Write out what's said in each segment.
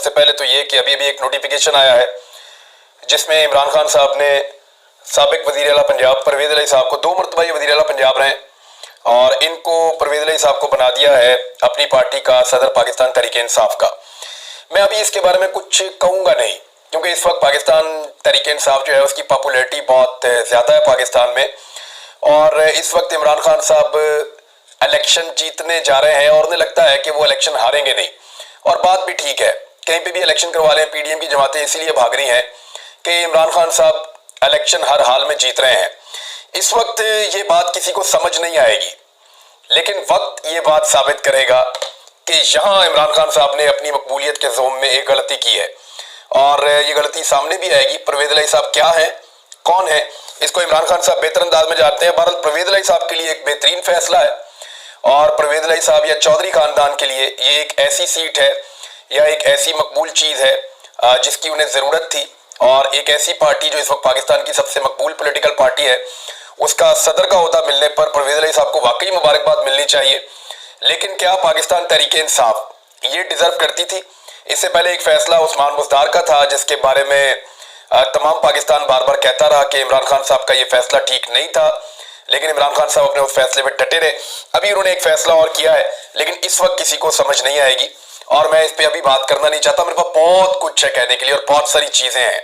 سب سے پہلے تو یہ کہ ابھی ایک نوٹیفیکیشن آیا ہے جس میں عمران خان صاحب نے سابق وزیر اعلیٰ پنجاب پرویز الہی صاحب کو 2 مرتبہ یہ وزیر اعلیٰ پنجاب رہے اور ان کو پرویز الہی صاحب کو بنا دیا ہے اپنی پارٹی کا صدر پاکستان تحریک انصاف کا۔ میں ابھی اس کے بارے میں کچھ کہوں گا نہیں کیونکہ اس وقت پاکستان تحریک انصاف جو ہے اس کی پاپولیرٹی بہت زیادہ ہے پاکستان میں، اور اس وقت عمران خان صاحب الیکشن جیتنے جا رہے ہیں اور انہیں لگتا ہے کہ وہ الیکشن ہاریں گے نہیں، اور بات بھی ٹھیک ہے، کہیں پہ بھی الیکشن کروا لیں۔ پی ڈی ایم کی جماعتیں اسی لیے بھاگ رہی ہیں کہ عمران خان صاحب الیکشن ہر حال میں جیت رہے ہیں۔ اس وقت یہ بات کسی کو سمجھ نہیں آئے گی، لیکن وقت یہ بات ثابت کرے گا کہ یہاں عمران خان صاحب نے اپنی مقبولیت کے زوم میں ایک غلطی کی ہے، اور یہ غلطی سامنے بھی آئے گی۔ پرویز الہی صاحب کیا ہیں، کون ہیں، اس کو عمران خان صاحب بہتر انداز میں جانتے ہیں۔ بہرحال پرویز الہی صاحب کے لیے ایک بہترین فیصلہ ہے، اور پرویز الہی صاحب یا چودھری خاندان کے لیے یہ ایک ایسی سیٹ ہے یا ایک ایسی مقبول چیز ہے جس کی انہیں ضرورت تھی، اور ایک ایسی پارٹی جو اس وقت پاکستان کی سب سے مقبول پولیٹیکل پارٹی ہے، اس کا صدر کا عہدہ ملنے پر پرویز الہی صاحب کو واقعی مبارکباد ملنی چاہیے۔ لیکن کیا پاکستان تحریک انصاف یہ ڈیزرو کرتی تھی؟ اس سے پہلے ایک فیصلہ عثمان بزدار کا تھا جس کے بارے میں تمام پاکستان بار بار کہتا رہا کہ عمران خان صاحب کا یہ فیصلہ ٹھیک نہیں تھا، لیکن عمران خان صاحب اپنے اس فیصلے میں ڈٹے رہے۔ ابھی انہوں نے ایک فیصلہ اور کیا ہے لیکن اس وقت کسی کو سمجھ نہیں آئے گی، اور میں اس پہ ابھی بات کرنا نہیں چاہتا۔ میرے پاس بہت کچھ ہے کہنے کے لیے اور بہت ساری چیزیں ہیں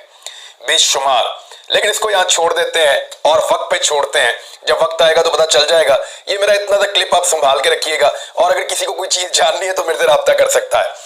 بے شمار، لیکن اس کو یہاں چھوڑ دیتے ہیں اور وقت پہ چھوڑتے ہیں۔ جب وقت آئے گا تو پتہ چل جائے گا۔ یہ میرا اتنا سا کلپ آپ سنبھال کے رکھیے گا، اور اگر کسی کو کوئی چیز جاننی ہے تو میرے سے رابطہ کر سکتا ہے۔